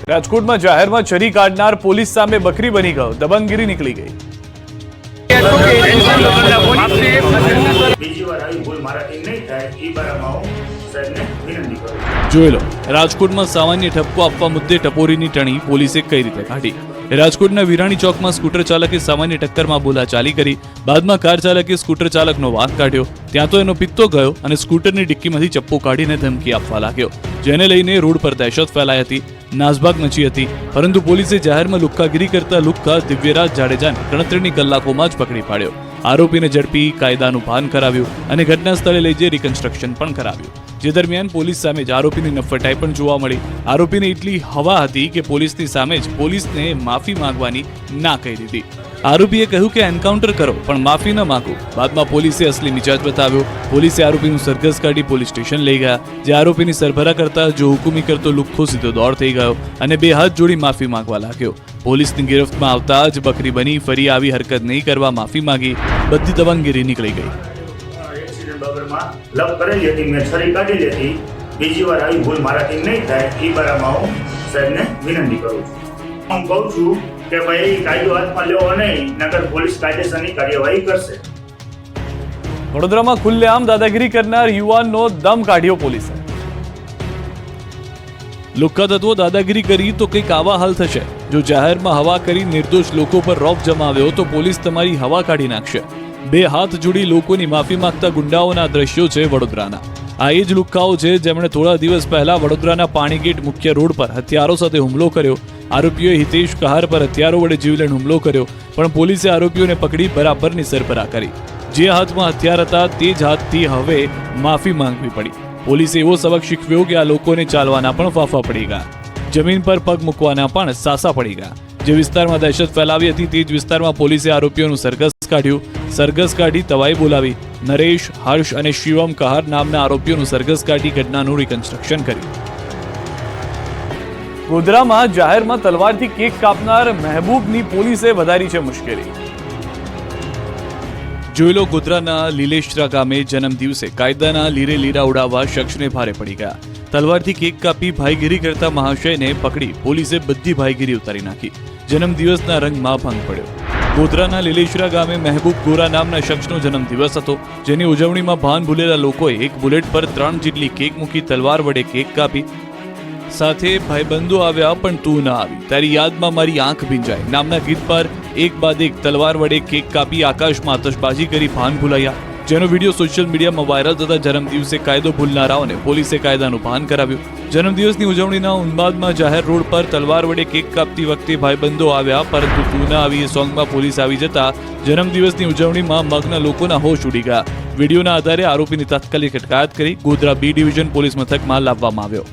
રાજકોટમાં જાહેરમાં છરી કાઢનાર પોલીસ સામે બકરી બની ગયો, દબંગગીરી નીકળી ગઈ। જોઈ લો, રાજકોટમાં સામાન્ય ઠપકો આપવા મુદ્દે ટપોરીની ટણી પોલીસે કઈ રીતે કાઢી। રાજકોટના વિરાણી ચોકમાં સ્કૂટર ચાલકે સામાન્ય ટક્કરમાં બોલાચાલી કરી, બાદમાં કાર ચાલકે સ્કૂટર ચાલકનો વાંક કાઢ્યો। ત્યાં તો એનો પિત્તો ગયો અને સ્કૂટરની ડિક્કીમાંથી ચપ્પુ કાઢીને ધમકી આપવા લાગ્યો, જેને લઈને રોડ પર દહેશત ફેલાઈ હતી, નાસભાગ મચી હતી। પરંતુ પોલીસે જાહેરમાં લુખ્ખાગીરી કરતા લુખ્ખા દિવ્યરાજ જાડેજાને ગણતરીની કલાકોમાં જ પકડી પાડ્યો। આરોપીને ઝડપી કાયદાનું ભાન કરાવ્યું અને ઘટના સ્થળે લઈ જઈ રિકન્સ્ટ્રક્શન પણ કરાવ્યું। જે દરમિયાન પોલીસ સામે જ આરોપીની નફટાઈ પણ જોવા મળી। આરોપીને એટલી હવા હતી કે પોલીસની સામે જ પોલીસને માફી માંગવાની ના કહી દીધી। આરોપીએ કહ્યું કે એન્કાઉન્ટર કરો પણ માફી ન માંગો। બાદમાં પોલીસે અસલી મિજાજ બતાવ્યો। પોલીસે આરોપીનું સરઘસ કાઢી પોલીસ સ્ટેશન લઈ ગયા, જે આરોપીની સરભરા કરતા જો હુકુમી કરતો લુખ્ખો સીધો દોડ થઈ ગયો અને બે હાથ જોડી માફી માંગવા લાગ્યો। પોલીસની ગિરફ્તમાં આવતા જ બકરી બની ફરી આવી હરકત નહીં કરવા માફી માંગી, બધી દબંગગીરી નીકળી ગઈ। લપ કરેલી હતી, મેં છરી કાઢી લીધી, બીજી વાર આવી ભૂલ મારાથી નહીં થાય એ બારામાં હું સાહેબને વિનંતી કરું છું। હું કહું છું કે ભાઈ કાયદો હાથમાં લેવો નહીં, નગર પોલીસ કાયદેસરની કાર્યવાહી કરશે। વડોદરામાં ખુલ્લેઆમ દાદાગીરી કરનાર યુવાનનો દમ કાઢ્યો પોલીસે। લુખ્ખા તત્વો દાદાગીરી કરી તો કંઈક આવા હાલ થશે। જો જાહેરમાં હવા કરી નિર્દોષ લોકો પર રોપ જમાવ્યો તો પોલીસ તમારી હવા કાઢી નાખશે। બે હાથ જોડી લોકોની માફી માંગતા ગુંડાઓના દ્રશ્યો છે વડોદરાના। આ એ જ લુખ્ખાઓ છે જેમણે થોડા દિવસ પહેલા વડોદરાના પાણીગેટ મુખ્ય રોડ પર હથિયારો સાથે હુમલો કર્યો। આરોપીઓએ હિતેશ કહાર પર હથિયારો વડે જીવલેણ હુમલો કર્યો, પણ પોલીસે આરોપીઓને પકડી બરાબરની સરભરા કરી। જે હાથમાં હથિયાર હતા તે જ હાથથી હવે માફી માંગવી પડી। પોલીસે એવો સબક શીખવ્યો કે આ લોકોને ચાલવાના પણ ફાફા પડી ગયા, જમીન પર પગ મૂકવાના પણ સાસા પડી ગયા। જે વિસ્તારમાં દહેશત ફેલાવી હતી તે જ વિસ્તારમાં પોલીસે આરોપીઓનું સરઘસ કાઢ્યું। સરઘસ કાઢી તવાઈ બોલાવી નરેશ, હર્ષ અને શિવમ કહાર નામના આરોપીઓનું સરઘસ કાઢી ઘટનાનું રિકન્સ્ટ્રક્શન કર્યું। ગોધરામાં જાહેરમાં તલવારથી કેક કાપનાર મહેબૂબની પોલીસે વધારી છે મુશ્કેલી। જોઈ લો, ગોધરાના લીલેશરા ગામે જન્મ દિવસે કાયદાના લીરે લીરા ઉડાવવા શખ્સને ભારે પડી ગયા। તલવારથી કેક કાપી ભાઈગીરી કરતા મહાશયને પકડી પોલીસે બધી ભાઈગીરી ઉતારી નાખી। જન્મદિવસના રંગમાં ભંગ પડ્યો। ગોધરાના લીલેશરા ગામે મહેબૂબ ગોરા નામના શખ્સનો જન્મદિવસ હતો, જેની ઉજવણીમાં ભાન ભૂલેલા લોકોએ એક બુલેટ પર 3 જેટલી કેક મૂકી તલવાર વડે કેક કાપી। સાથે ભાઈબંધો આવ્યા પણ તું ના આવી, તારી યાદમાં મારી આંખ ભીંજાય નામના ગીત પર એક બાદ એક તલવાર વડે કેક કાપી આકાશમાં આતશબાજી કરી ભાન ભૂલાયા। જેનો વિડીયો સોશિયલ મીડિયામાં વાયરલ થતા જન્મદિવસે કાયદો ભૂલનારાઓને પોલીસે કાયદાનું ભાન કરાવ્યું। જન્મદિવસની ઉજવણીના ઉન્માદમાં જાહેર રોડ પર તલવાર વડે કેક કાપતી વખતે ભાઈબંધો આવ્યા પરંતુ તું ના આવી એ સોંગમાં પોલીસ આવી જતા જન્મદિવસની ઉજવણીમાં મગ્ન લોકોના હોશ ઉડી ગયા। વિડીયોના આધારે આરોપીની તાત્કાલિક અટકાયત કરી ગોધરા બી ડિવિઝન પોલીસ મથકમાં લાવવામાં આવ્યો।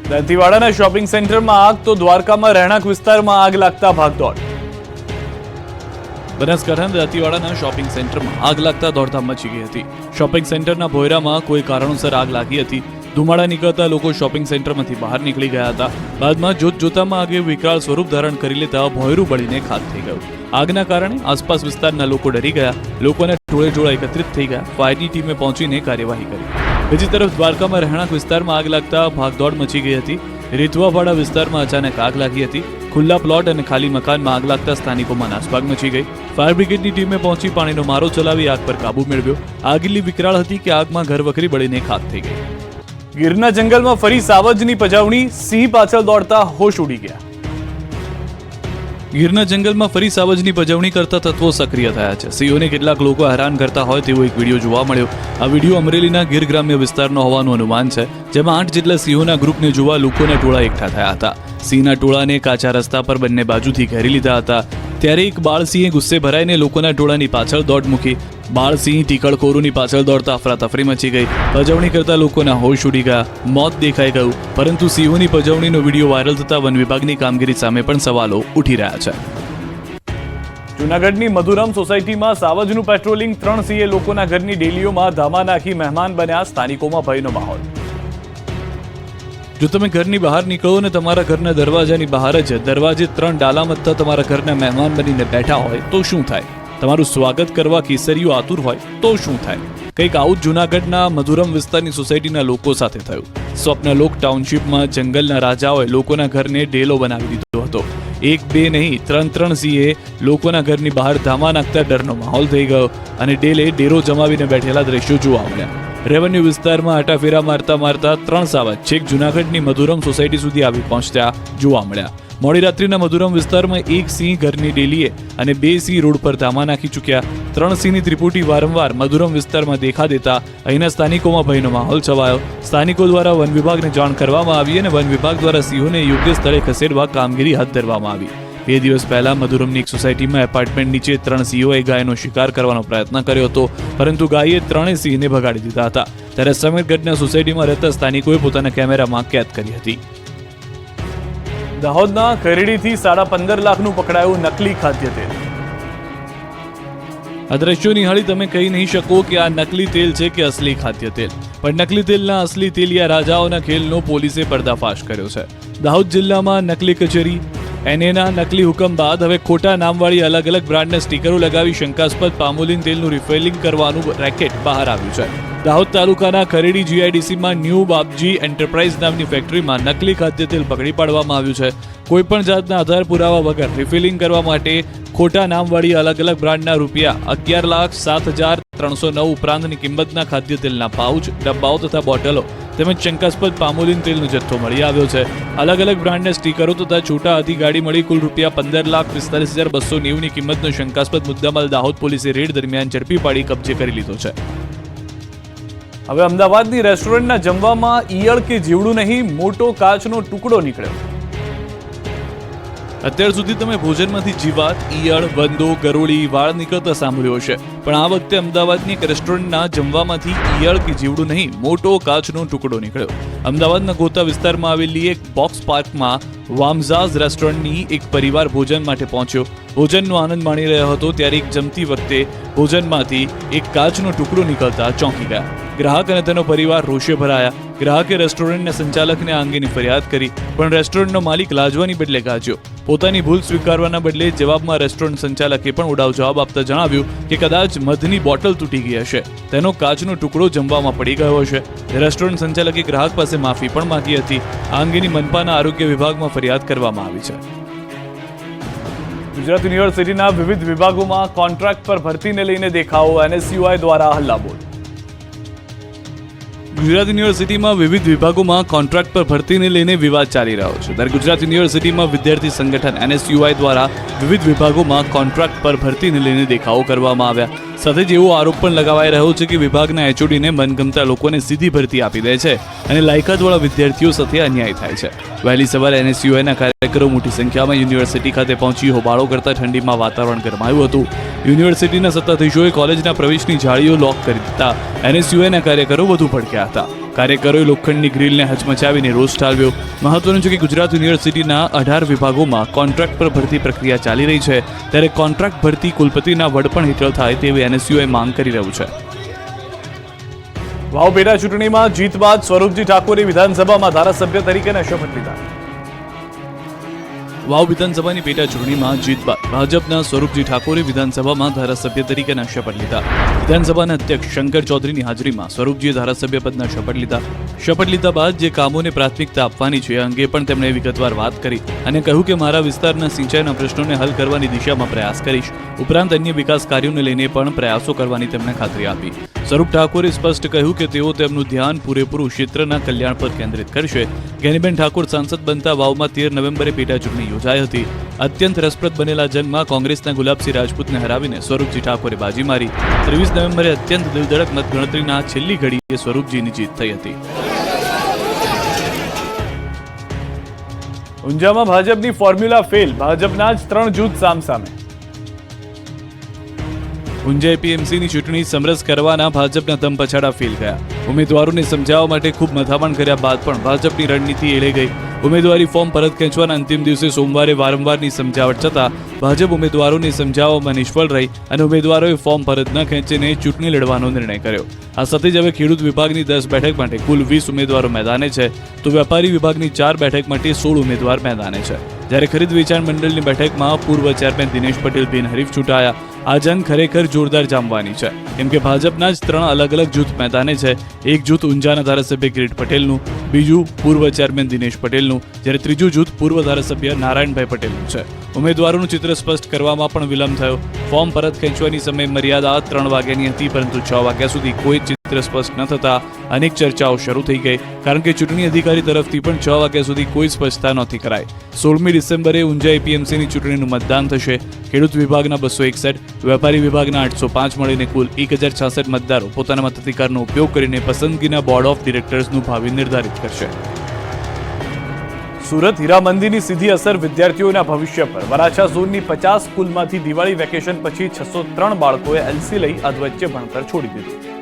દંતીવાડાના શોપિંગ સેન્ટરમાં આગ તો દ્વારકામાં રહેણાંક વિસ્તારમાં આગ લાગતા ભાગદોડ। બનાસકાંઠાના દાંતીવાડાના શોપિંગ સેન્ટરમાં આગ લાગતા દોડધામ મચી ગઈ હતી। શોપિંગ સેન્ટરના ભોયરામાં કોઈ કારણોસર આગ લાગી હતી। ધુમાડા નીકળતા લોકો શોપિંગ સેન્ટરમાંથી બહાર નીકળી ગયા હતા। બાદમાં જોતજોતામાં આગે વિકરાળ સ્વરૂપ ધારણ કરી લેતા ભોયરું બળીને ખાક થઈ ગયું। આગના કારણે આસપાસ વિસ્તારના લોકો ડરી ગયા, લોકોના ટોળે ટોળા એકત્રિત થઈ ગયા। ફાયરની ટીમે પહોંચીને કાર્યવાહી કરી। બીજી તરફ દ્વારકામાં રહેણાંક વિસ્તારમાં આગ લાગતા ભાગદોડ મચી ગઈ હતી। રેતવાવાડા વિસ્તારમાં અચાનક આગ લાગી હતી। ખુલ્લા પ્લોટ અને ખાલી મકાનમાં આગ લાગતા સ્થાનિકોમાં નાસભાગ મચી ગઈ। ફાયર બ્રિગેડની ટીમે પહોંચી પાણીનો મારો ચલાવી આગ પર કાબુ મેળવ્યો। આગ એટલી વિકરાળ હતી કે આગમાં ઘરવખરી બળીને ખાક થઈ ગઈ। ગીરના જંગલમાં ફરી સાવજની પજવણી, સિંહ પાછળ દોડતા હોશ ઉડી ગયા। ગીરના જંગલમાં ફરી સાવજની પજવણી કરતા તત્વો સક્રિય થયા છે। સિંહોને કેટલાક લોકો હેરાન કરતા હોય તેવો એક વિડીયો જોવા મળ્યો। આ વિડીયો અમરેલીના ગીર ગ્રામ્ય વિસ્તારનો હોવાનું અનુમાન છે, જેમાં 8 જેટલા સિંહોના ગ્રુપને જોવા લોકોના ટોળા એકઠા થયા હતા। સિંહના ટોળાને કાચા રસ્તા પર બંને બાજુથી ઘેરી લીધા હતા। ત્યારે એક બાળસિંહે ગુસ્સે ભરાઈને લોકોના ટોળાની પાછળ દોડ મૂકી। બાળસિંહ ટીકળખોરોની પાછળ દોડતા અફરાતફરી મચી ગઈ। પજવણી કરતા લોકોના હોશ ઉડી ગયા, મોત દેખાઈ ગયું। પરંતુ સિંહોની પજવણીનો વિડીયો વાયરલ થતા વન વિભાગની કામગીરી સામે પણ સવાલો ઉઠી રહ્યા છે। જૂનાગઢની મધુરામ સોસાયટીમાં સાવજનું પેટ્રોલિંગ, 3 સિંહે લોકોના ઘરની ડેલીઓમાં ધામા નાખી મહેમાન બન્યા। સ્થાનિકોમાં ભયનો માહોલ। જો તમે ઘરની બહાર નીકળો અને તમારા ઘરના દરવાજાની બહાર જ દરવાજે 3 ડાલા મથતા તમારા ઘરના મહેમાન બનીને બેઠા હોય તો શું થાય? તમારું સ્વાગત કરવા કેસરીઓ આતુર હોય તો શું થાય? કંઈક આવું જૂનાગઢના મધુરમ વિસ્તારની સોસાયટીના લોકો સાથે થયું. સ્વપ્નલોક ટાઉનશીપમાં જંગલના રાજાઓએ લોકોના ઘરને ડેલો બનાવી દીધો હતો. 1 2 નહીં 3 સિંહે લોકોના ઘરની બહાર ધામા નાખતા ડરનો માહોલ થઈ ગયો અને ડેલે ડેરો જમાવીને બેઠેલા દ્રશ્યો જોવા મળ્યા. રેવન્યુ વિસ્તારમાં આટાફેરા મારતા મારતા 3 સાવજ છેક જૂનાગઢની મધુરમ સોસાયટી સુધી આવી પહોંચતા જોવા મળ્યા. મોડી રાત્રિના મધુરમ વિસ્તારમાં 1 સિંહ ઘરની ડેલીએ અને 2 સિંહ રોડ પર ધામા નાખી ચૂક્યા. 3 સિંહની ત્રિપુટી વારંવાર મધુરમ વિસ્તારમાં દેખા દેતા અહીંના સ્થાનિકોમાં ભયનો માહોલ છવાયો. સ્થાનિકો દ્વારા વન વિભાગને જાણ કરવામાં આવી અને વન વિભાગ દ્વારા સિંહોને યોગ્ય સ્થળે ખસેડવા કામગીરી હાથ ધરવામાં આવી. 2 દિવસ પહેલા મધુરમની એક સોસાયટીમાં એપાર્ટમેન્ટ નીચે 3 સિંહોએ ગાયનો શિકાર કરવાનો પ્રયત્ન કર્યો હતો, પરંતુ ગાયે 3 સિંહને ભગાડી દીધા હતા. ત્યારે સમગ્ર ઘટના સોસાયટીમાં રહેતા સ્થાનિકોએ પોતાના કેમેરામાં કેદ કરી હતી. દાહોદના ખરેડીથી 15.5 લાખનું પકડાયું નકલી ખાદ્ય તેલ. આ દ્રશ્યો નિહાળી તમે કહી નહીં શકો કે આ નકલી તેલ છે કે અસલી ખાદ્ય તેલ, પણ નકલી તેલના અસલી તેલિયા રાજાઓના ખેલનો પોલીસે પર્દાફાશ કર્યો છે. દાહોદ જિલ્લામાં નકલી કચેરી એનએના નકલી હુકમ બાદ હવે ખોટા નામવાળી અલગ અલગ બ્રાન્ડના સ્ટીકરો લગાવી શંકાસ્પદ પામોલિન તેલનું રિફિલિંગ કરવાનું રેકેટ બહાર આવ્યું છે. દાહોદ તાલુકાના ખરેડી જીઆઈડીસીમાં ન્યૂ બાપજી એન્ટરપ્રાઇઝ નામની ફેક્ટરીમાં નકલી ખાદ્ય તેલ પકડી પાડવામાં આવ્યું છે. કોઈપણ જાતના આધાર પુરાવા વગર રિફિલિંગ કરવા માટે ખોટા નામવાળી અલગ અલગ બ્રાન્ડના ₹11,07,309 ઉપરાંતની કિંમતના ખાદ્ય તેલના પાઉચ, ડબ્બાઓ તથા બોટલો તેમજ શંકાસ્પદ પામોલિન તેલનો જથ્થો મળી આવ્યો છે. અલગ અલગ બ્રાન્ડના સ્ટીકરો તથા છૂટા હાથી ગાડી મળી કુલ ₹15,45,290ની કિંમતનો શંકાસ્પદ મુદ્દામાલ દાહોદ પોલીસે રેડ દરમિયાન ઝડપી પાડી કબજે કરી લીધો છે. હવે અમદાવાદની રેસ્ટોરન્ટના જમવામાં ઈયળ કે જીવડું નહીં, મોટો કાચનો ટુકડો નીકળ્યો. અત્યાર સુધી તમે ભોજનમાંથી જીવાત, ઈયળ, વંદો, ગરોળી, વાળ નીકળતા સાંભળ્યો હશે, પણ આ વખતે અમદાવાદની એક રેસ્ટોરન્ટના જમવામાંથી ઈયળ કે જીવડું નહીં, મોટો કાચનો ટુકડો નીકળ્યો. અમદાવાદના ગોતા વિસ્તારમાં આવેલી એક બોક્સ પાર્કમાં વામઝાઝ રેસ્ટોરન્ટની એક પરિવાર ભોજન માટે પહોંચ્યો. ભોજનનો આનંદ માણી રહ્યો હતો ત્યારે એક જમતી વખતે ભોજનમાંથી એક કાચનો ટુકડો નીકળતા ચોંકી ગયા. ગ્રાહક અને તેનો પરિવાર રોષે ભરાયા. ગ્રાહકે રેસ્ટોરન્ટના સંચાલકને આ અંગેની ફરિયાદ કરી, પણ રેસ્ટોરન્ટનો માલિક લાજવાની બદલે ગાજ્યો. પોતાની ભૂલ સ્વીકારવાના બદલે જવાબમાં રેસ્ટોરન્ટ સંચાલકે પણ ઉડાવ જવાબ આપતા જણાવ્યું કે કદાચ મધની બોટલ તૂટી ગઈ હશે, તેનો કાચનો ટુકડો જમવામાં પડી ગયો હશે. રેસ્ટોરન્ટ સંચાલકે ગ્રાહક પાસે માફી પણ માંગી હતી. આ અંગેની મનપાના આરોગ્ય વિભાગમાં ફરિયાદ કરવામાં આવી છે. ગુજરાત યુનિવર્સિટીના વિવિધ વિભાગોમાં કોન્ટ્રાક્ટ પર ભરતીને લઈને દેખાવો, એનએસયુઆઈ દ્વારા હલ્લાબોલ. ગુજરાત યુનિવર્સિટીમાં વિવિધ વિભાગોમાં કોન્ટ્રાક્ટ પર ભરતીને લઈને વિવાદ ચાલી રહ્યો છે. ત્યારે ગુજરાત યુનિવર્સિટીમાં વિદ્યાર્થી સંગઠન એનએસયુઆઈ દ્વારા વિવિધ વિભાગોમાં કોન્ટ્રાક્ટ પર ભરતીને લઈને દેખાવો કરવામાં આવ્યા. સાથે જ એવો આરોપ પણ લગાવાઈ રહ્યો છે કે વિભાગના એચઓડીને મનગમતા લોકોને સીધી ભરતી આપી દે છે અને લાયકાતવાળા વિદ્યાર્થીઓ સાથે અન્યાય થાય છે. વહેલી સવારે એનએસયુઆઈના કાર્યકરો મોટી સંખ્યામાં યુનિવર્સિટી ખાતે પહોંચી હોબાળો કરતા ઠંડીમાં વાતાવરણ ગરમાયું હતું. યુનિવર્સિટીના સત્તાધીશોએ કોલેજના પ્રવેશની જાળીઓ લોક કરી દીધા. એનએસયુઆઈના કાર્યકરો વધુ ભડક્યા હતા. કાર્યકરોએ લોખંડની ગ્રીલને હચમચાવીને રોષ ઠાલવ્યો. મહત્વનું છે કે ગુજરાત યુનિવર્સિટીના 18 વિભાગોમાં કોન્ટ્રાક્ટ પર ભરતી પ્રક્રિયા ચાલી રહી છે, ત્યારે કોન્ટ્રાક્ટ ભરતી કુલપતિના વડપણ હેઠળ થાય તેવી એનએસયુઆઈ માંગ કરી રહ્યું છે. વાવ પેટા ચૂંટણીમાં જીત બાદ સ્વરૂપજી ઠાકોરે વિધાનસભામાં ધારાસભ્ય તરીકેના શપથ લીધા. વાવ વિધાનસભાની પેટા ચૂંટણીમાં જીત બાદ ભાજપના સ્વરૂપજી ઠાકોરે વિધાનસભામાં ધારાસભ્ય તરીકેના શપથ લીધા. વિધાનસભાના અધ્યક્ષ શંકર ચૌધરીની હાજરીમાં સ્વરૂપજીએ ધારાસભ્ય પદના શપથ લીધા. શપથ લીધા બાદ જે કામોને પ્રાથમિકતા આપવાની છે અંગે પણ તેમણે વિગતવાર વાત કરી અને કહ્યું કે મારા વિસ્તારના સિંચાઈના પ્રશ્નોને હલ કરવાની દિશામાં પ્રયાસ કરીશ. ઉપરાંત અન્ય વિકાસ કાર્યોને લઈને પણ પ્રયાસો કરવાની તેમણે ખાતરી આપી. સ્વરૂપ ઠાકોરે સ્પષ્ટ કહ્યું કે તેઓ તેમનું ધ્યાન પૂરેપૂરું ક્ષેત્રના કલ્યાણ પર કેન્દ્રિત કરશે. જ્ઞાનીબેન ઠાકોર સાંસદ બનતા વાવમાં 13 નવેમ્બરે પેટા ચૂંટણી યોજાઈ હતી. અત્યંત રસપ્રદ બનેલા જંગમાં કોંગ્રેસના ગુલાબસિંહ રાજપૂતને હરાવીને સ્વરૂપજી ઠાકોરે બાજી મારી. 23 નવેમ્બરે અત્યંત દિલધડક મતગણતરીના છેલ્લી ઘડીએ સ્વરૂપજીની જીત થઈ હતી. ઊંઝામાં ભાજપની ફોર્મ્યુલા ફેલ, ભાજપના જ 3 જૂથ સામસામે. ઊંઝા એપીએમસીની ચૂંટણી સમરસ કરવાના ભાજપના દમ પછાડા ફેલ ગયા. ઉમેદવારોને સમજાવવા માટે ખૂબ મથામણ કર્યા બાદ પણ ભાજપની રણનીતિ એળે ગઈ. ઉમેદવારી ફોર્મ પરત ખેંચવાના અંતિમ દિવસે સોમવારે વારંવારની સમજાવટ છતાં ભાજપ ઉમેદવારોને સમજાવવામાં નિષ્ફળ રહી અને ઉમેદવારોએ ફોર્મ પરત ન ખેંચીને ચૂંટણી લડવાનો નિર્ણય કર્યો. આ સાથે જ હવે ખેડૂત વિભાગની 10 બેઠક માટે કુલ 20 ઉમેદવારો મેદાને છે, તો વેપારી વિભાગની 4 બેઠક માટે 16 ઉમેદવાર મેદાને છે. જ્યારે ખરીદ વેચાણ મંડળની બેઠકમાં પૂર્વ ચેરમેન દિનેશ પટેલ બિનહરીફ ચૂંટાયા. આ જંગ ખરેખર જોરદાર જામવાની છે, કેમ કે ભાજપના જ 3 અલગ અલગ જૂથ મેદાને છે. એક જૂથ ઊંઝાના ધારાસભ્ય કિરીટ પટેલનું, બીજું પૂર્વ ચેરમેન દિનેશ પટેલનું, જ્યારે ત્રીજું જૂથ પૂર્વ ધારાસભ્ય નારાયણભાઈ પટેલનું છે. ઉમેદવારોનું ચિત્ર સ્પષ્ટ કરવામાં પણ વિલંબ થયો. ફોર્મ પરત ખેંચવાની સમય મર્યાદા 3 વાગ્યાની હતી, પરંતુ 6 વાગ્યા સુધી કોઈ ચિત્ર સ્પષ્ટ ન થતા અનેક ચર્ચાઓ શરૂ થઈ ગઈ, કારણ કે ચૂંટણી અધિકારી તરફથી પણ 6 વાગ્યા સુધી કોઈ સ્પષ્ટતા નહોતી કરાઈ. 16મી ડિસેમ્બરે ઊંઝા એપીએમસીની ચૂંટણીનું મતદાન થશે. ખેડૂત વિભાગના 261, વેપારી વિભાગના 805 મળીને કુલ 1066 મતદારો પોતાના મતાધિકારનો ઉપયોગ કરીને પસંદગીના બોર્ડ ઓફ ડિરેક્ટર્સનું ભાવિ નિર્ધારિત કરશે. સુરત હીરામંદીની સીધી અસર વિદ્યાર્થીઓના ભવિષ્ય પર. વરાછા ઝોનની 50 સ્કૂલમાંથી દિવાળી વેકેશન પછી 603 બાળકોએ એલસી લઈ અધવચ્ચે ભણતર છોડી દીધું.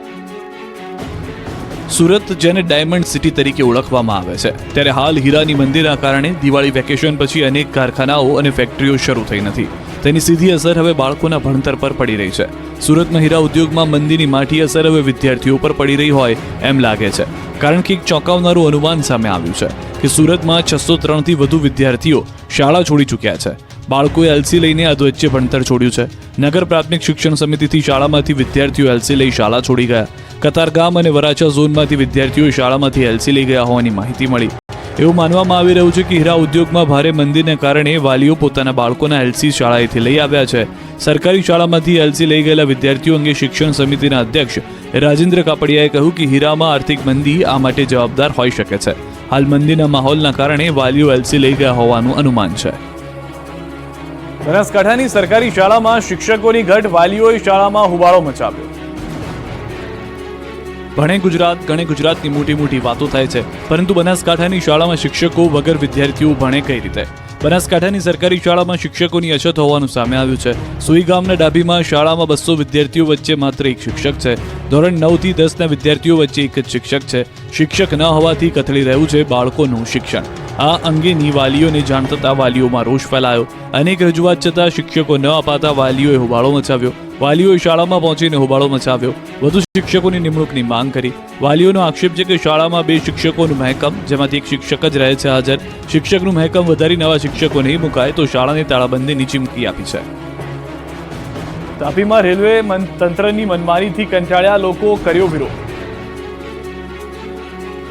સુરત, જેને ડાયમંડ સિટી તરીકે ઓળખવામાં આવે છે, ત્યારે હાલ હીરાની મંદીના કારણે દિવાળી વેકેશન પછી અનેક કારખાનાઓ અને ફેક્ટરીઓ શરૂ થઈ નથી. તેની સીધી અસર હવે બાળકોના ભણતર પર પડી રહી છે. સુરતના હીરા ઉદ્યોગમાં મંદીની માઠી અસર હવે વિદ્યાર્થીઓ પર પડી રહી હોય એમ લાગે છે, કારણ કે એક ચોંકાવનારું અનુમાન સામે આવ્યું છે કે સુરતમાં 603થી વધુ વિદ્યાર્થીઓ શાળા છોડી ચૂક્યા છે. બાળકોએ એલસી લઈને અધવચ્ચે ભણતર છોડ્યું છે. નગર પ્રાથમિક શિક્ષણ સમિતિથી શાળામાંથી વિદ્યાર્થીઓ એલસી લઈ શાળા છોડી ગયા. કતારગામ અને વરાછા ઝોનમાંથી વિદ્યાર્થીઓ શાળામાંથી એલસી લઈ ગયા હોવાની માહિતી મળી. એવું માનવામાં આવી રહ્યું છે કે હીરા ઉદ્યોગમાં ભારે મંદીને કારણે વાલીઓ પોતાના બાળકોના એલસી શાળાએથી લઈ આવ્યા છે. સરકારી શાળામાંથી એલસી લઈ ગયેલા વિદ્યાર્થીઓ અંગે શિક્ષણ સમિતિના અધ્યક્ષ રાજેન્દ્ર કાપડિયાએ કહ્યું કે હીરામાં આર્થિક મંદી આ માટે જવાબદાર હોઈ શકે છે. હાલ મંદીના માહોલના કારણે વાલીઓ એલસી લઈ ગયા હોવાનું અનુમાન છે. બનાસકાંઠાની સરકારી શાળામાં શિક્ષકોની ઘટ, વાલીઓએ શાળામાં હોબાળો મચાવ્યો. ભણે ગુજરાત, ગણે ગુજરાતની મોટી મોટી વાતો થાય છે, પરંતુ બનાસકાંઠાની શાળામાં શિક્ષકો વગર વિદ્યાર્થીઓ ભણે કઈ રીતે? બનાસકાંઠાની સરકારી શાળામાં શિક્ષકોની અછત હોવાનું સામે આવ્યું છે. સુઈ ગામના ડાભીમાં શાળામાં 200 વિદ્યાર્થીઓ વચ્ચે માત્ર એક શિક્ષક છે. ધોરણ 9 થી 10ના વિદ્યાર્થીઓ વચ્ચે એક જ શિક્ષક છે. શિક્ષક ન હોવાથી કથળી રહ્યું છે બાળકોનું શિક્ષણ. આ અંગેની વાલીઓને જાણ થતાં વાલીઓમાં રોષ ફેલાયો. અનેક રજૂઆત છતાં શિક્ષકો ન અપાતા વાલીઓએ હોબાળો મચાવ્યો. વાલીઓએ શાળામાં પહોંચીને હોબાળો મચાવ્યો. વધુ શિક્ષકોની નિમણૂકની માંગ કરી. વાલીઓનો આક્ષેપ છે કે શાળામાં 2 શિક્ષકોનું મહેકમ, જેમાંથી એક શિક્ષક જ રહે છે હાજર. શિક્ષકનું મહેકમ વધારી નવા શિક્ષકો નહીં મુકાય તો શાળાને તાળાબંધીની ચીમકી આપી છે. તાપીમાં રેલવે તંત્રની મનમાનીથી કંટાળ્યા લોકો, કર્યો વિરોધ.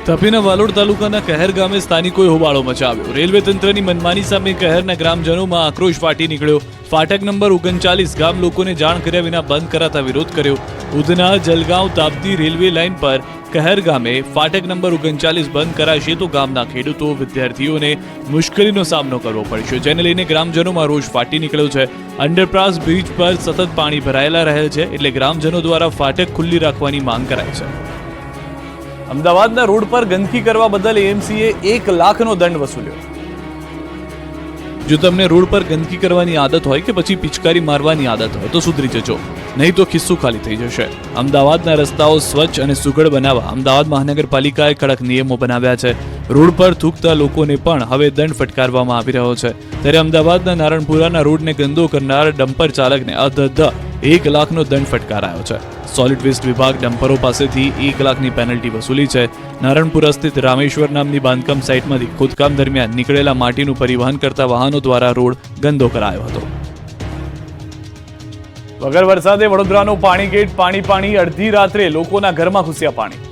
તાપીના વાલોડ તાલુકાના કહેર ગામે સ્થાનિકોએ હોબાળો મચાવ્યો. રેલવે તંત્રની મનમાની સામે કહેરના ગ્રામજનોમાં આક્રોશ ફાટી નીકળ્યો. ફાટક નંબર 39 ગામ લોકોને જાણ કર્યા વિના બંધ કરાતા વિરોધ કર્યો. ઉધના જલગાંવ તાપતી રેલવે લાઇન પર કહેર ગામે ફાટક નંબર 39 બંધ કરાશે તો ગામના ખેડૂતો, વિદ્યાર્થીઓને મુશ્કેલીનો સામનો કરવો પડશે, જેને લઈને ગ્રામજનોમાં રોષ ફાટી નીકળ્યો છે. અંડરપાસ બ્રિજ પર સતત પાણી ભરાયેલા રહે છે, એટલે ગ્રામજનો દ્વારા ફાટક ખુલ્લી રાખવાની માંગ કરાઈ છે. અમદાવાદના રોડ પર ગંદકી કરવા બદલ એએમસીએ 1 લાખનો દંડ વસૂલ્યો. જો તમને રોડ પર ગંદકી કરવાની આદત હોય કે પછી પિચકારી મારવાની આદત હોય તો સુધરી જજો, નહીં તો ખિસ્સું ખાલી થઈ જશે. અમદાવાદના રસ્તાઓ સ્વચ્છ અને સુઘડ બનાવવા અમદાવાદ મહાનગરપાલિકાએ કડક નિયમો બનાવ્યા છે. રોડ પર થૂકતા લોકોને પણ હવે દંડ ફટકારવામાં આવી રહ્યો છે. ત્યારે અમદાવાદના નારણપુરાના રોડને ગંદો કરનાર ડમ્પર ચાલકને અધધ 1 લાખનો દંડ ફટકારાયો છે. સોલિડ વેસ્ટ વિભાગ ડમ્પરો પાસેથી 1 લાખની પેનલ્ટી વસૂલી છે. નારણપુરા સ્થિત રામેશ્વર નામની બાંધકામ સાઇટમાંથી ખોદકામ દરમિયાન નીકળેલા માટીનું પરિવહન કરતા વાહનો દ્વારા રોડ ગંદો કરાયો હતો. વગર વરસાદે વડોદરાનો પાણી ગેટ, પાણી અડધી રાત્રે લોકોના ઘરમાં ઘૂસ્યા પાણી.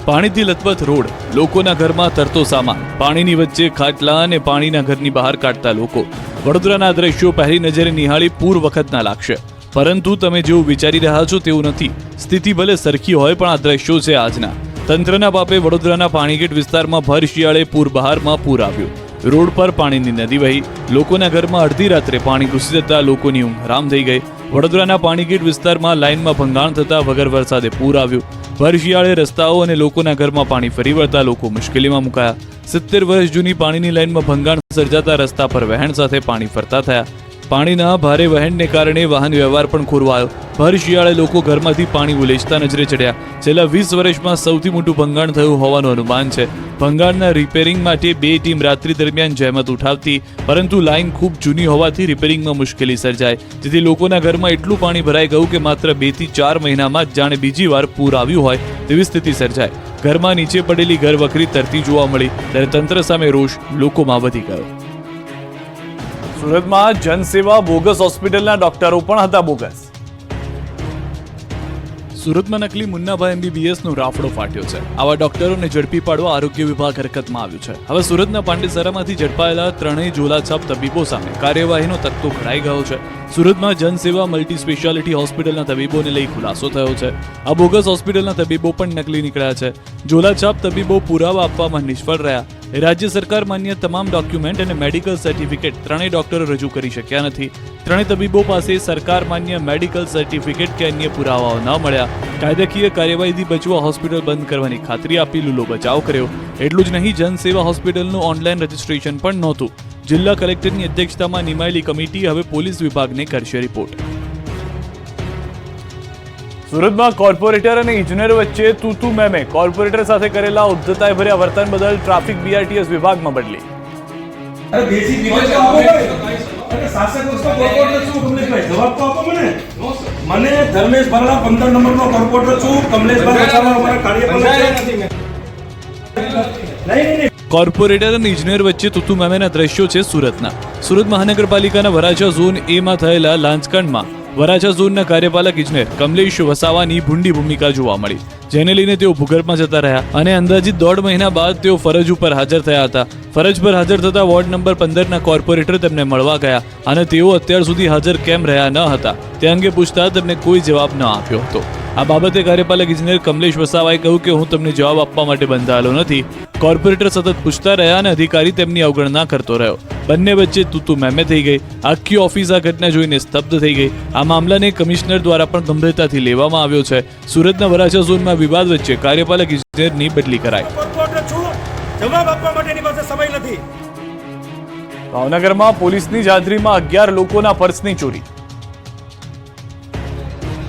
પાણીથી લથબથ રોડ, લોકોના ઘરમાં તરતો સામાન, પાણીની વચ્ચે ખાટલા અને પાણીના ઘરની બહાર કાઢતા લોકો. વડોદરાના દ્રશ્યો પહેલી નજરે નિહાળી પૂર વખતના લાગશે, પરંતુ તમે જેવું વિચારી રહ્યા છો તેવું નથી. સ્થિતિ ભલે સરખી હોય, પણ આ દ્રશ્યો છે આજના. તંત્રના પાપે વડોદરાના પાણીગેટ વિસ્તારમાં ભર શિયાળે પૂર બહારમાં પૂર આવ્યું. રોડ પર પાણીની નદી વહી. લોકોના ઘરમાં અડધી રાત્રે પાણી ઘૂસી જતા લોકોની ઊંઘ હરામ થઈ ગઈ. વડોદરાના પાણીગેટ વિસ્તારમાં લાઇનમાં ભંગાણ થતા વગર વરસાદે પૂર આવ્યું. ભર શિયાળે રસ્તાઓ અને લોકોના ઘરમાં પાણી ફરી વળતા લોકો મુશ્કેલીમાં મુકાયા. 70 વર્ષ જૂની પાણીની લાઇનમાં ભંગાણ સર્જાતા રસ્તા પર વહેણ સાથે પાણી ફરતા થયા. પાણીના ભારે વહેણને કારણે વાહન વ્યવહાર પણ ખોરવાયો. ભર શિયાળે લોકો ઘરમાંથી પાણી ઉલેચતા નજરે ચડ્યા. છેલ્લા 20 વર્ષમાં સૌથી મોટું ભંગાણ થયું હોવાનું અનુમાન છે. ભંગાણના રિપેરિંગ માટે 2 ટીમ રાત્રિ દરમિયાન જહેમત ઉઠાવતી, પરંતુ લાઇન ખૂબ જૂની હોવાથી રિપેરિંગમાં મુશ્કેલી સર્જાય, જેથી લોકોના ઘરમાં એટલું પાણી ભરાઈ ગયું કે માત્ર 2 થી 4 મહિનામાં જ જાણે બીજી વાર પૂર આવ્યું હોય તેવી સ્થિતિ સર્જાય. ઘરમાં નીચે પડેલી ઘરવખરી તરતી જોવા મળી, ત્યારે તંત્ર સામે રોષ લોકોમાં વધી ગયો. સુરતમાં જનસેવા બોગસ હોસ્પિટલના ડોક્ટરો પણ હતા બોગસ. સુરતમાં નકલી મુન્નાભાઈ MBBS નો રાફડો ફાટ્યો છે. આવા ડોક્ટરોને ઝડપી પાડવા આરોગ્ય વિભાગ હરકતમાં આવ્યું છે. હવે સુરતના પાંડેસરામાંથી ઝડપાયેલા ત્રણેય ઝોલાછાપ તબીબો સામે કાર્યવાહીનો તખ્તો ઘડાઈ ગયો છે. સુરતમાં જનસેવા મલ્ટી સ્પેશિયાલિટી હોસ્પિટલના તબીબોને લઈ ખુલાસો થયો છે. આ બોગસ હોસ્પિટલના તબીબો પણ નકલી નીકળ્યા છે. ઝોલાછાપ તબીબો પુરાવા આપવામાં નિષ્ફળ રહ્યા. રાજ્ય સરકાર માન્ય તમામ ડોક્યુમેન્ટ અને મેડિકલ સર્ટિફિકેટ ત્રણેય ડોક્ટરો રજૂ કરી શક્યા નથી. ત્રણેય તબીબો પાસે સરકાર માન્ય મેડિકલ સર્ટિફિકેટ કે અન્ય પુરાવાઓ ન મળ્યા. કાયદાકીય કાર્યવાહીથી બચવા હોસ્પિટલ બંધ કરવાની ખાતરી આપી લૂલો બચાવ કર્યો. એટલું જ નહીં, જનસેવા હોસ્પિટલનું ઓનલાઈન રજિસ્ટ્રેશન પણ નહોતું. જિલ્લા કલેક્ટરની અધ્યક્ષતામાં નિમાયેલી કમિટી હવે પોલીસ વિભાગને કરશે રિપોર્ટ. સુરતમાં કોર્પોરેટર અને ઇજનેર વચ્ચે તૂતુ મેમે. કોર્પોરેટર સાથે કરેલા ઉદ્ધતાઈ ભર્યા વર્તન બદલ ટ્રાફિક BRTS વિભાગમાં બદલી. મને ધર્મેશ ભરડા 15 નંબરનો કોર્પોરેટર છું. કમલેશભાઈ અમારા કાર્યપાલક કોર્પોરેટર અને ઇજનેર વચ્ચે તૂતુ મેમેના દ્રશ્યો છે સુરતના. સુરત મહાનગરપાલિકાના વરાછા ઝોન A માં થયેલા લાંચકાંડમાં વરાછા ઝોનના કાર્યપાલક ઇજનેર કમલેશ વસાવાની ભૂંડી ભૂમિકા જોવા મળી, જેને લઈને તેઓ ભૂગર્ભમાં જતા રહ્યા અને અંદાજિત 1.5 મહિના બાદ તેઓ ફરજ ઉપર હાજર થયા હતા. ફરજ પર હાજર થતા વોર્ડ નંબર 15ના કોર્પોરેટર તેમને મળવા ગયા અને તેઓ અત્યાર સુધી હાજર કેમ રહ્યા ન હતા તે અંગે પૂછતા તેમને કોઈ જવાબ ન આપ્યો હતો. આ બાબતે કાર્યપાલક ઇજનેર કમલેશ વસાવાએ કહ્યું કે હું તમને જવાબ આપવા માટે બંધાયેલો નથી. કોર્પોરેટર સતત પૂછતા રહ્યા અને અધિકારી તેમની અવગણના કરતો રહ્યો. બંને વચ્ચે તૂતુ મેમે થઈ ગઈ. આખી ઓફિસ આ ઘટના જોઈને સ્તબ્ધ થઈ ગઈ. આ મામલાને કમિશનર દ્વારા પણ ગંભીરતાથી લેવામાં આવ્યો છે. સુરતના વરાછા ઝોનમાં વિવાદ વચ્ચે કાર્યપાલક ઇજનેરની બદલી કરાઈ. જવાબ આપવા માટે એની પાસે સમય નથી. ભાવનગરમાં પોલીસની જ હાજરીમાં 11 લોકોના પર્સની ચોરી.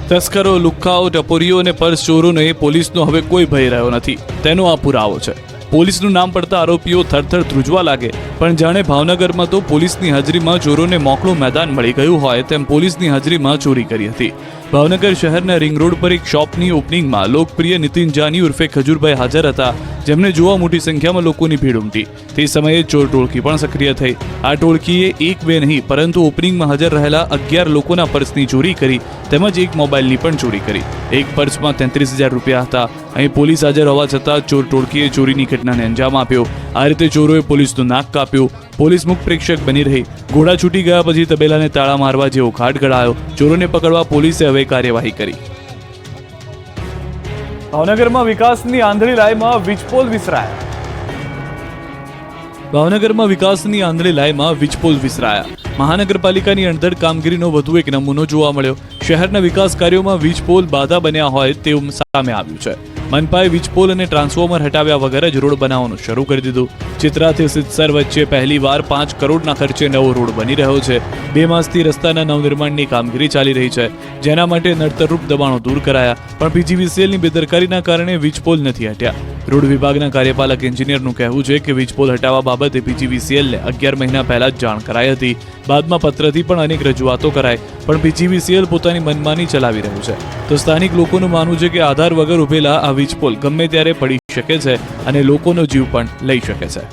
તસ્કરો, લુખ્ખાઓ, ટપોરીઓ અને પર્સ ચોરોને પોલીસનો હવે કોઈ ભય રહ્યો નથી. તેનો આ પુરાવો છે. પોલીસનું નામ પડતા આરોપીઓ થરથર ધ્રુજવા લાગે, પણ જાણે ભાવનગરમાં તો પોલીસની હાજરીમાં ચોરોને મોકળું મેદાન મળી ગયું હોય તેમ પોલીસની હાજરીમાં ચોરી કરી હતી. ભાવનગર શહેરના રિંગ રોડ પર એક શોપની ઓપનિંગમાં લોકપ્રિય નીતિન જાની ઉર્ફે ખજૂરભાઈ હાજર હતા, જેમને જોવા મોટી સંખ્યામાં લોકોની ભીડ ઉમટી. તે સમયે ચોર ટોળકી પણ સક્રિય થઈ. આ ટોળકીએ એક બે નહીં પરંતુ ઓપનિંગમાં હાજર રહેલા 11 લોકોના પર્સની ચોરી કરી તેમજ એક મોબાઈલની પણ ચોરી કરી. એક પર્સમાં 33,000 રૂપિયા હતા. અહીં પોલીસ હાજર હોવા છતાં ચોર ટોળકીએ ચોરીની ઘટનાને અંજામ આપ્યો. આ રીતે ચોરોએ પોલીસનું નાક કાપ્યું. પોલીસ મુખ પ્રેક્ષક બની રહી. ઘોડા છૂટી ગયા પછી તબેલાને તાળા મારવા જેવો ઘાટ ઘડાયો. ચોરોને પકડવા પોલીસે હવે કાર્યવાહી કરી. ભાવનગરમાં વિકાસની આંધળી લાઈમાં વીજપોલ વિસરાયા. ભાવનગરમાં વિકાસની આંધળી લાઈમાં વીજપોલ વિસરાયા. મહાનગરપાલિકાની અણધડ કામગીરીનો વધુ એક નમૂનો જોવા મળ્યો. શહેરના વિકાસ કાર્યોમાં વીજપોલ બાધા બન્યા હોય તેવું સામે આવ્યું છે. મનપાએ વીજપોલ અને ટ્રાન્સફોર્મર હટાવ્યા વગર જ રોડ બનાવવાનું શરૂ કરી દીધું. ચિત્રાથી સિદ્ધસર વચ્ચે પહેલીવાર 5 કરોડના ખર્ચે નવો રોડ બની રહ્યો છે. 2 માસથી રસ્તાના નવનિર્માણની કામગીરી ચાલી રહી છે, જેના માટે નડતરરૂપ દબાણો દૂર કરાયા, પણ PGVCLની બેદરકારીના કારણે વીજપોલ નથી હટ્યા. રોડ વિભાગના કાર્યપાલક એન્જિનિયરનું કહેવું છે કે વીજપોલ હટાવવા બાબતે PGVCLને 11 મહિના પહેલા જ જાણ કરાઈ હતી. બાદમાં પત્રથી પણ અનેક રજૂઆતો કરાઈ, પણ PGVCL પોતાની મનમાની ચલાવી રહ્યું છે. તો સ્થાનિક લોકોનું માનવું છે કે આધાર વગર ઉભેલા આ વીજપોલ ગમે ત્યારે પડી શકે છે અને લોકોનો જીવ પણ લઈ શકે છે.